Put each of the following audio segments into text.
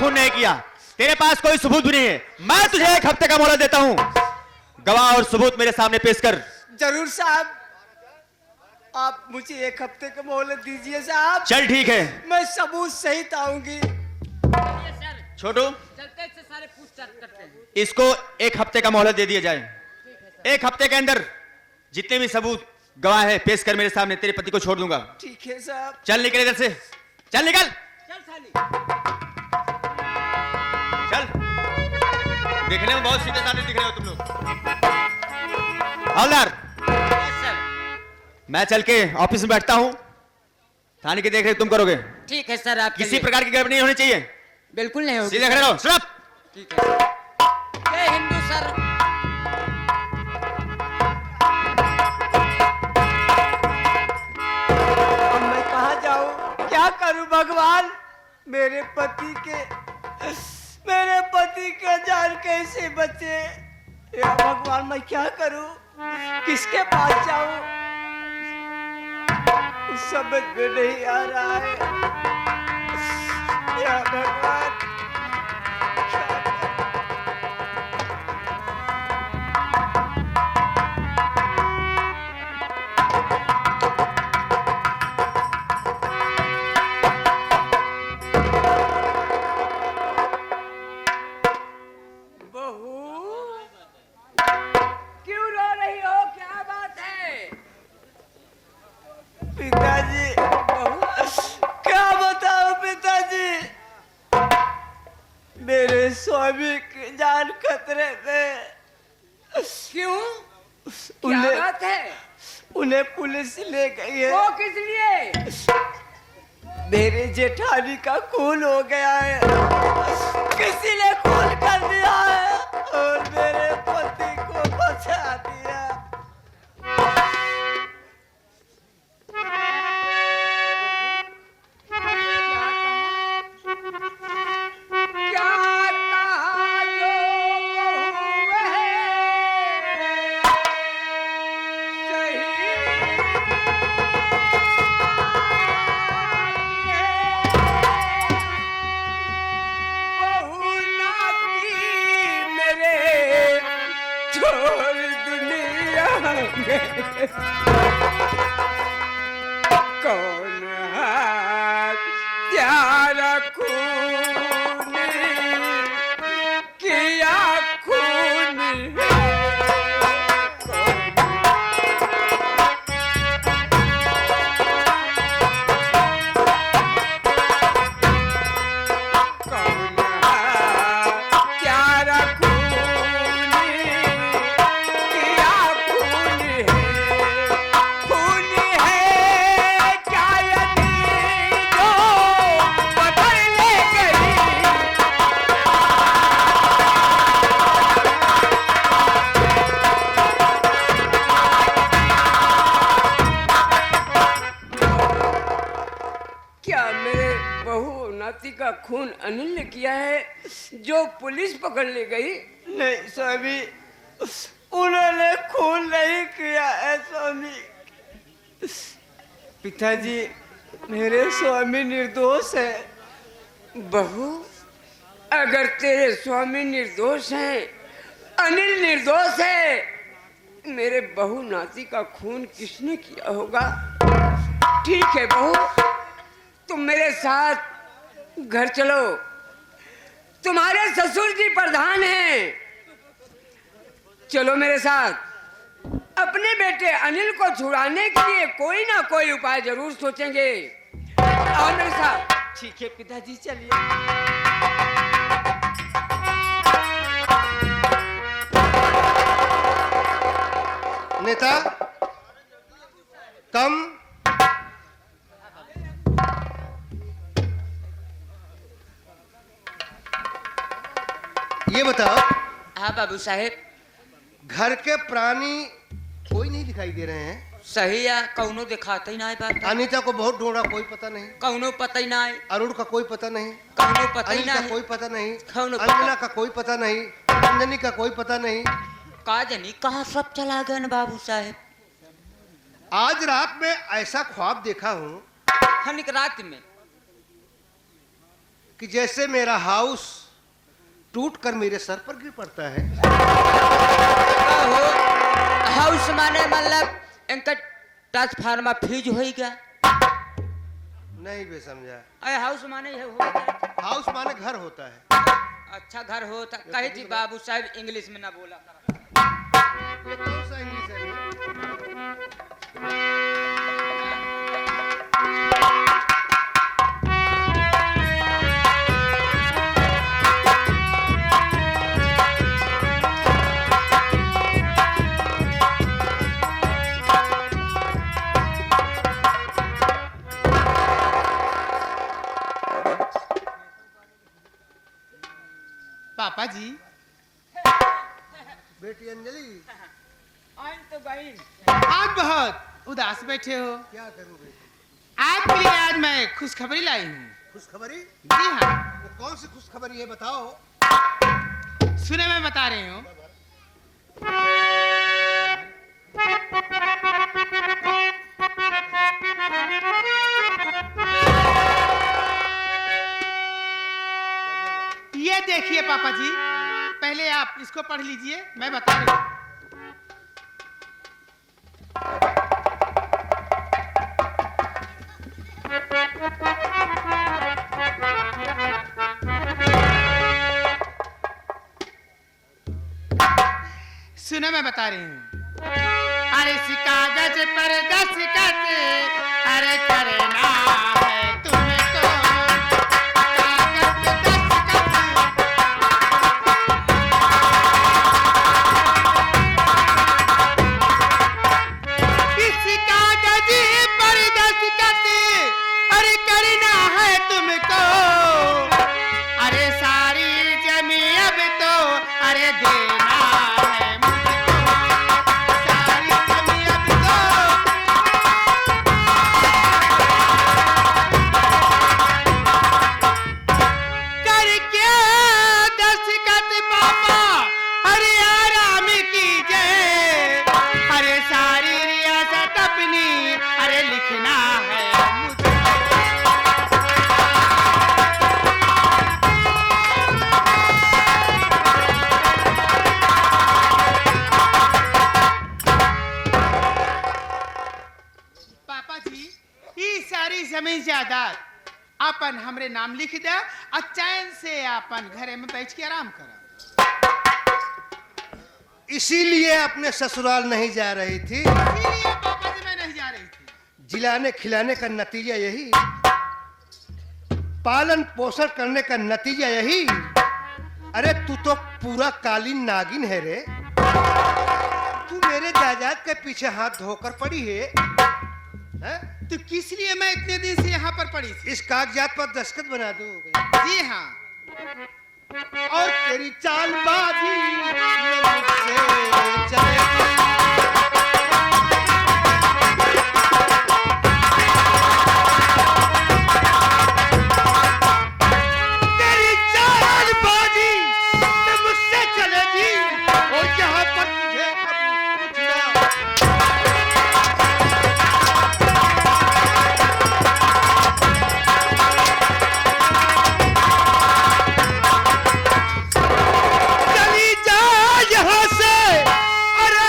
खून नहीं किया। तेरे पास कोई सबूत भी नहीं है। मैं तुझे 1 हफ्ते का मोहलत देता हूँ। गवाह और सबूत मेरे सामने पेश कर। जरूर साहब, आप मुझे 1 हफ्ते का मोहलत दीजिए साहब। चल ठीक है, मैं सबूत सहित आऊंगी। छोटू चलते से सारे पूछताछ करते हैं। इसको 1 हफ्ते का मोहलत दे दिया जाए। 1 हफ्ते के अंदर जितने भी सबूत गवाह है पेश कर मेरे सामने, तेरे पति को छोड़ दूंगा। ठीक है साहब। चल निकल इधर से, चल निकल, चल साली। चल। देखने में बहुत सीधे साधे दिख रहे हो तुम लोग। हवलदार, यस सर। मैं चल के ऑफिस में बैठता हूँ। थाने की देख रेख तुम करोगे। ठीक है सर, आप किसी प्रकार की गड़बड़ी नहीं होनी चाहिए। बिल्कुल नहीं होगी। सीधे खड़े रहो। स्टॉप। ठीक है सर। जय हिंदू सर। अब मैं कहाँ जाऊँ, क्या करूँ भगवान? मेरे पति के जान कैसे बचे? या भगवान, मैं क्या करूँ, किसके पास जाऊँ, समझ में नहीं आ रहा है। या भगवान, क्या करूं? पिताजी, क्या बताओ पिताजी, मेरे स्वामी की जान खतरे में। क्यों? क्या बात है? उन्हें पुलिस ले गई है। वो किस लिए? मेरे जेठानी का खून हो गया है, किसी ने खून कर दिया है और मेरे पति को बचा दिया। कौन है प्यारा खून किया खून का खून अनिल ने किया है जो पुलिस पकड़ ले गई? नहीं स्वामी, उन्होंने खून नहीं किया है स्वामी। पिताजी, मेरे स्वामी निर्दोष है। बहू, अगर तेरे स्वामी निर्दोष हैं, अनिल निर्दोष है, मेरे बहू नाती का खून किसने किया होगा? ठीक है बहू, तुम मेरे साथ घर चलो। तुम्हारे ससुर जी प्रधान हैं, चलो मेरे साथ। अपने बेटे अनिल को छुड़ाने के लिए कोई ना कोई उपाय जरूर सोचेंगे। आओ मेरे साथ। ठीक है पिताजी, चलिए। नेता कम। ये बताओ। हाँ बाबू साहेब। घर के प्राणी कोई नहीं दिखाई दे रहे हैं। सही है, कौनो दिखाता ही ना है बात। अनीता को बहुत ढूंढा, कोई पता नहीं। कौनो पता ही ना है। अरुण का कोई पता नहीं। कौनो पता ही अनिल ना का है। कोई पता नहीं। अंजना का कोई पता नहीं। अंजनी का कोई पता नहीं। का जनी कहाँ सब चला गए न बाबू साहेब। आज रात में ऐसा ख्वाब देखा हूँ। हनिक रात में कि जैसे मेरा हाउस टूट कर मेरे सर पर गिर पड़ता है। हो हाउस माने मतलब इनका ट्रांसफार्मर फ्यूज हो गया। नहीं बे समझा। अरे हाउस माने ये हो गया। हाउस माने घर होता है। अच्छा घर होता कहे थी बाबू साहब इंग्लिश में ना बोला कर। ये कौन सा इंग्लिश है रे? पापा जी। बेटी अंजलि, आइन तो गई। आज बहुत उदास बैठे हो। क्या करूं बेटी? आपके लिए आज मैं खुशखबरी लाई हूँ। खुशखबरी? जी हाँ, वो कौन सी खुशखबरी है बताओ। सुने मैं बता रही हूँ। ये देखिए पापा जी, पहले आप इसको पढ़ लीजिए, मैं बता रही हूँ। सुनो मैं बता रही हूँ। अरे इस कागज पर दस्तखत अरे करना है तुमको। कागज पे दस्तखत इस कागज पर दस्तखत अरे करना है तुमको। अरे सारी जमीन अब तो अरे देना है मुझको। सारी जमीन अब तो करके दस्तखत पापा अरे आराम कीजिए। अरे सारी रियासत अपनी अरे लिखना है मुझको। पापा जी, ये सारी जमीन जायदाद अपन हमरे नाम लिख दे और चैन से अपन घरे में बैठ के आराम करा। इसीलिए अपने ससुराल नहीं जा रही थी। इसीलिए पापा जी मैं नहीं जा रही थी। जिलाने खिलाने का नतीजा यही, पालन पोषण करने का नतीजा यही। अरे तू तो पूरा कालीन नागिन है रे। तू मेरे जायदाद के पीछे हाथ धोकर पड़ी है, हैं? तो किस लिए मैं इतने दिन से यहाँ पर पड़ी थी? इस कागजात पर दस्तखत बना दो। जी हाँ, और तेरी चालबाजी न मुझसे चलेगी। तेरी चालबाजी न मुझसे चलेगी और यहाँ पर तुझे अब कुछ ना। चली जा यहाँ से, अरे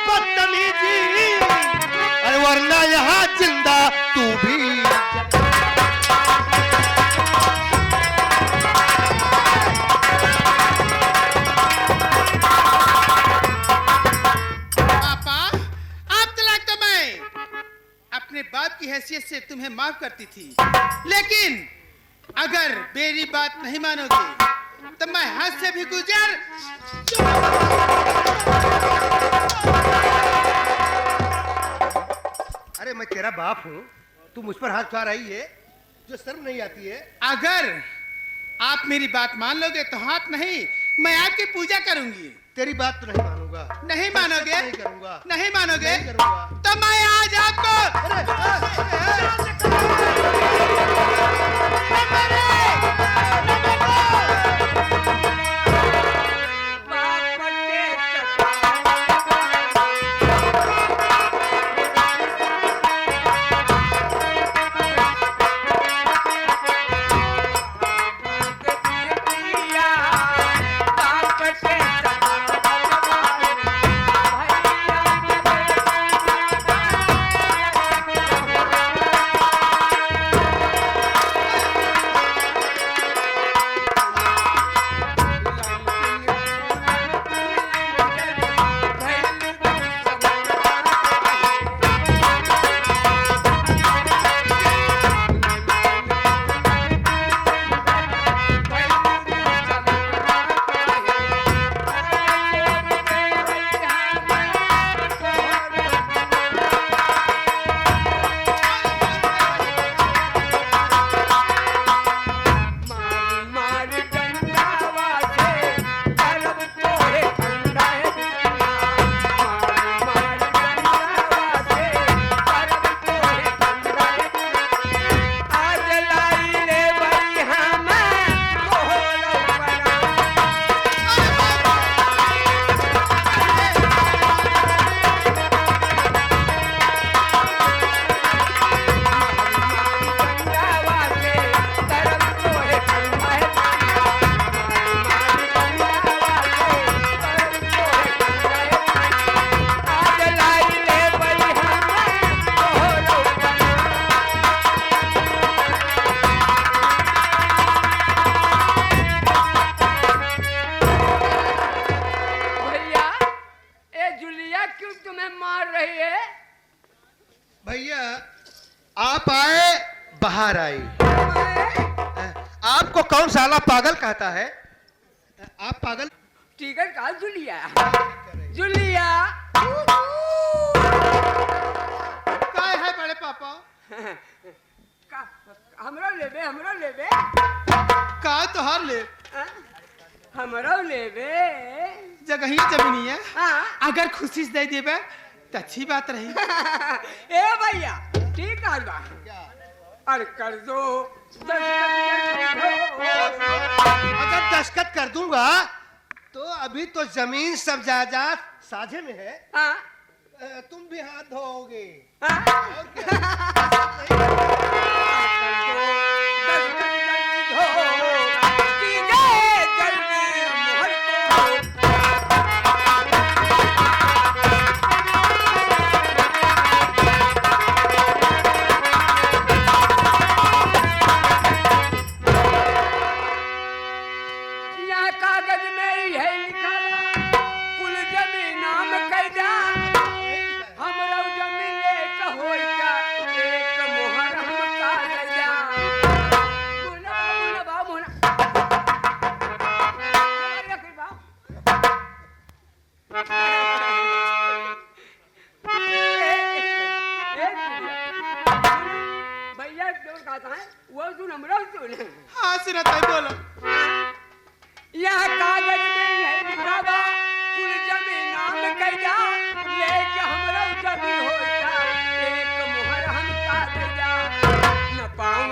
बदतमीजी, अरे वरना यहाँ जिंदा तू भी। पापा आप तलाक तो मैं अपने बाप की हैसियत से तुम्हें माफ करती थी, लेकिन अगर मेरी बात नहीं मानोगे तो मैं हद से भी गुजर। अरे मैं तेरा बाप हूँ, तू मुझ पर हाथ उठा रही है, जो शर्म नहीं आती है। अगर आप मेरी बात मान लोगे तो हाथ नहीं, मैं आपकी पूजा करूंगी। तेरी बात तो नहीं मानूंगा। नहीं मानोगे? नहीं करूंगा। नहीं मानोगे? नहीं करूंगा। तो मैं आज आपको भैया आप आए बाहर आई। आपको कौन साला पागल कहता है? आप पागल? टिकट का जुलिया जुलिया काय है बड़े पापा? हमरो लेबे का तोहार ले हमरो लेबे जगह ही जमीनी है। हाँ। अगर खुशी से दे देबे तो अच्छी बात रही। ए भैया ठीक है बा और कर दो अगर दस्तखत कर दूंगा तो अभी तो जमीन सब जायदाद साझे में है। हाँ तुम भी हाथ धोओगे। कागज में है लिखा कुल जमीन नाम कर जा हमरो जमीन एक होई का एक मोहर हम का जा मोना मोना भैया जो कहता है वो सुन हमरो सुन। हाँ सुनता है बोलो। यह कागज में है लिखा बा कुल जमीन नाम कर जा लेके हमरो जमीन हो जा एक मोहर हम का दे जा न पाऊं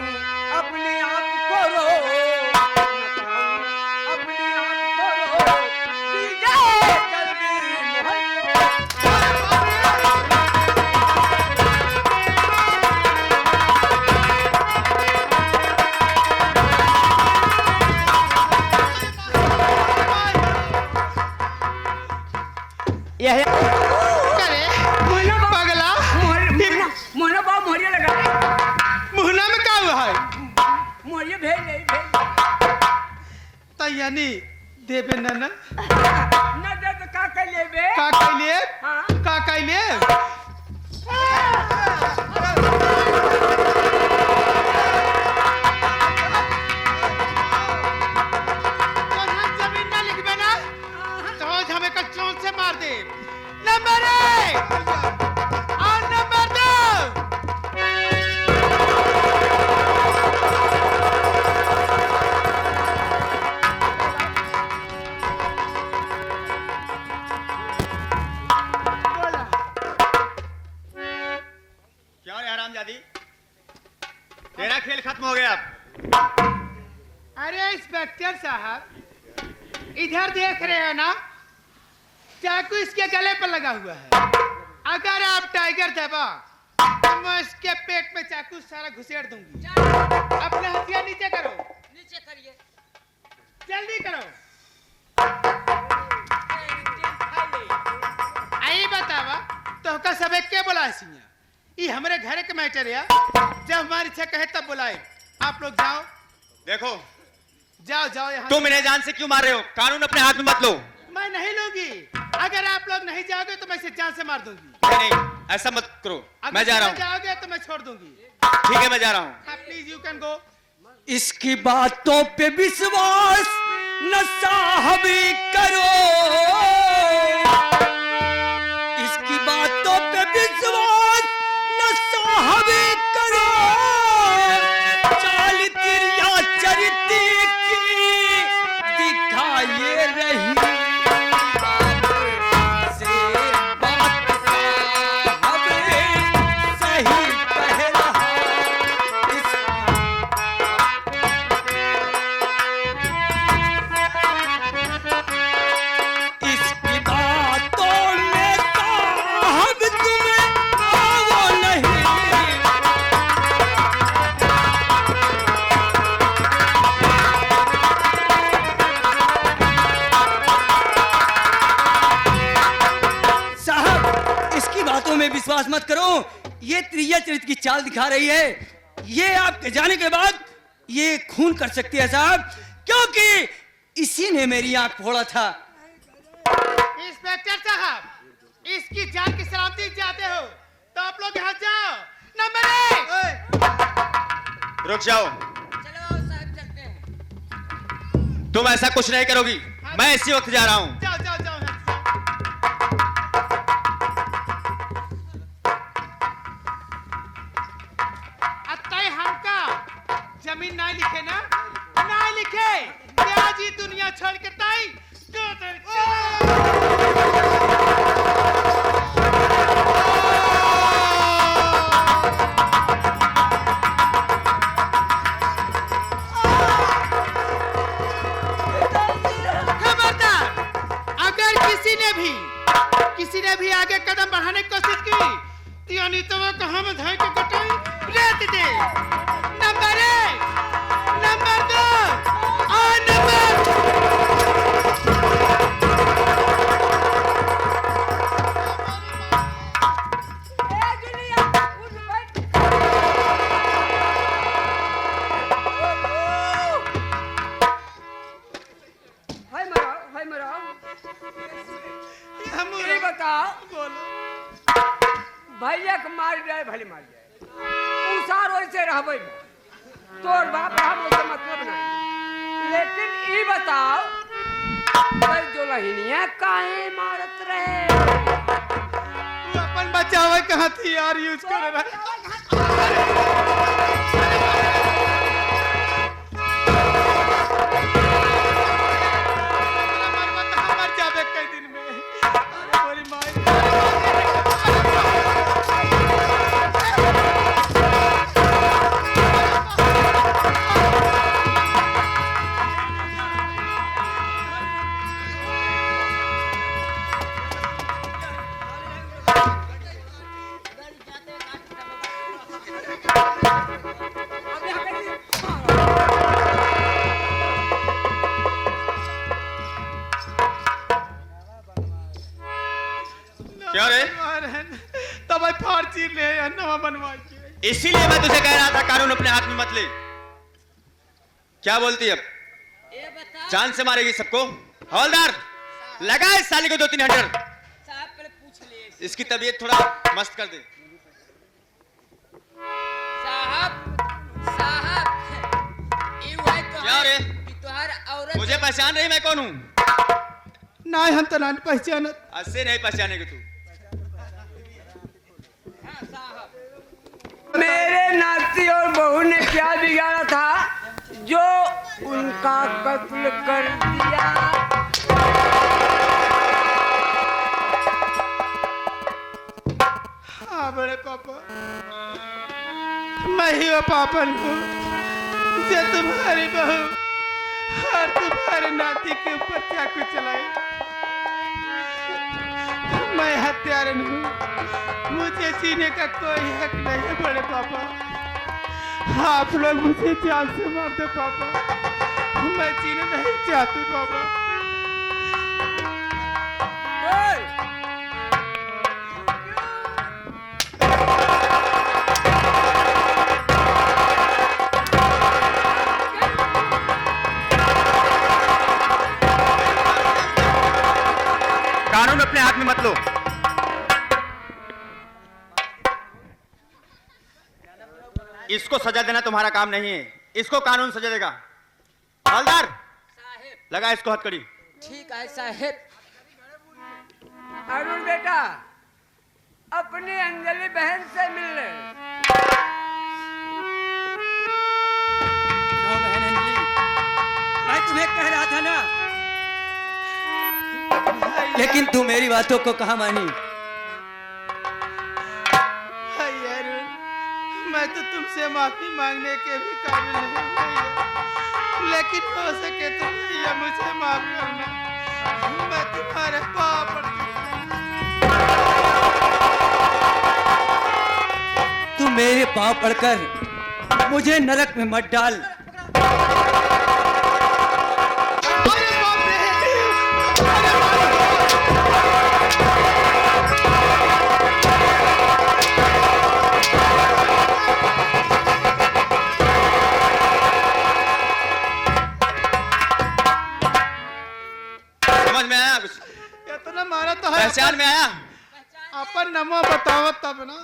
अपने आप को रो न पाऊं अपने आप को रो सीधे जल्दी मोहर यह करे पगला मोहना बा मोहरिया लगा मुहना में का हुआ है? मोहरिया भेज तो यानी देबे न न दे तो का कर लेबे का कैले हाँ। का कैले जमीन ना लिखबे ना तो हमें कच्चों से मार दे। नंबर 1 और नंबर 2 क्या रे हरामजादी, तेरा खेल खत्म हो गया अब। अरे इंस्पेक्टर साहब इधर देख रहे हो ना, चाकू इसके गले पर लगा हुआ है। अगर आप टाइगर दबा तो मैं इसके पेट में चाकू सारा घुसेड़ दूंगी। अपना हथियार नीचे करो, नीचे करिए। जल्दी करो। आई बतावा तो का सबे के बुलाए सिया? ये हमारे घर के मैटर है। जब हमारी इच्छा कहे तब बुलाए। आप लोग जाओ देखो जाओ यहाँ। तुम इन्हें जान से क्यों मार रहे हो? कानून अपने हाथ में मत लो। मैं नहीं लूंगी। अगर आप लोग नहीं जाओगे तो मैं इसे जान से मार दूंगी। नहीं ऐसा मत करो, मैं जा रहा हूँ। जाओगे तो मैं छोड़ दूंगी। ठीक है मैं जा रहा हूँ। Please you can go. इसकी बातों पे विश्वास न साहबी करो इसकी बातों पे विश्वास न साहबी करो चाल तिरिया चरित्र की दिखाए रही से बात साहब सही कह रहा इसकी बातों में साहब तुम्हें आओ नहीं साहब इसकी बातों में विश्वास मत करो। ये त्रिया चरित्र की चाल दिखा रही है। ये आपके जाने के बाद ये खून कर सकती है साहब, क्योंकि इसी ने मेरी आंख फोड़ा था। इंस्पेक्टर साहब इसकी जान की सलामती चाहते हो तो आप लोग यहाँ जाओ, रुक जाओ, चलो साहब चलते हैं। तुम ऐसा कुछ नहीं करोगी, मैं इसी वक्त जा रहा हूं। जाओ जाओ जाओ यहाँ से। अतः हमका जमीन ना लिखे ना, ना लिखे क्या जी दुनिया छोड़ के ताई खबरदार, अगर किसी ने भी आगे कदम बढ़ाने की कोशिश की तो यानी तो वो हम धर के कटाई रेत दे। नंबर 1, नंबर 2 और नंबर हाय मराओ हम ये बताओ बोलो। भैया के मार जाए भले मार जाए उसार वैसे रहबे तोर बाप हम उसे मतलब नहीं, लेकिन ये बताओ भाई जो लहिनिया काहे मारत रहे तू अपन बचावे के हथियार यूज कर रहा है। मर जावे कई दिन में। अरे बोली माई क्या रे? तब फाड़ चीर ले या नवा बनवा के। इसीलिए मैं तुझे कह रहा था कानून अपने हाथ में मत ले। क्या बोलती अब? ये बता जान से मारेगी सबको। हवलदार, लगा इस साली को 2-3 हंटर। साहब पहले पूछ लिए। इसकी तबीयत थोड़ा मस्त कर दे। साहब ये हुआ तो क्या रे? कि तुम्हारा औरत मुझे पहचान रही मैं कौन हूँ? ना हम तो ना पहचानत। ऐसे नहीं पहचानेगी तू। हाँ, साहब मेरे नाती और बहू ने क्या बिगाड़ा था जो उनका कत्ल कर दिया। हाँ बड़े पापा, मैं ही वो पापन हूँ जो तुम्हारी बहू और तुम्हारे नाती के ऊपर चाकू चलाई। मैं हत्यारन हूँ, मुझे जीने का कोई हक नहीं है बड़े पापा। आप लोग मुझे जान से मार दो पापा, मैं जीना नहीं चाहती पापा। कानून अपने हाथ में मत लो। इसको सजा देना तुम्हारा काम नहीं है, इसको कानून सजा देगा। हवलदार, साहब लगा इसको हथकड़ी। ठीक है साहब। अरुण बेटा अपनी अंजलि बहन से मिल ले। बहन अंजलि, मैं तुम्हें कह रहा था ना, लेकिन तू मेरी बातों को कहाँ मानी। मैं तो तुमसे माफी मांगने के भी काबिल नहीं हूँ भैया, लेकिन हो सके तो भैया मुझे माफ करना, मैं तुम्हारे पाँव पड़ती हूँ। तू मेरे पाँव पड़कर मुझे नरक में मत डाल। अरे बाप रे! समझ में आया कुछ? इतना मारा तो है। पहचान में आया? अपन नमो बताओ तब ना।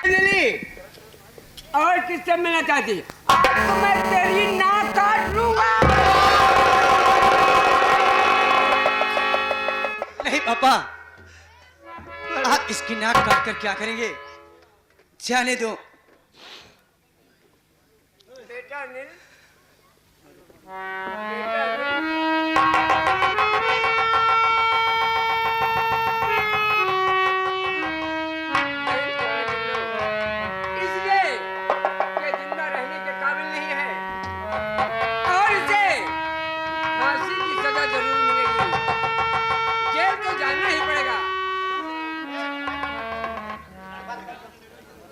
अंजलि और किससे मिलना चाहती? आज तो मैं तेरी नाक काट लूंगा। नहीं पापा, आप इसकी नाक काट कर क्या करेंगे? जाने दो। बेटा अनिल, इसलिए ये जिंदा रहने के काबिल नहीं है और इसे फांसी की सजा जरूर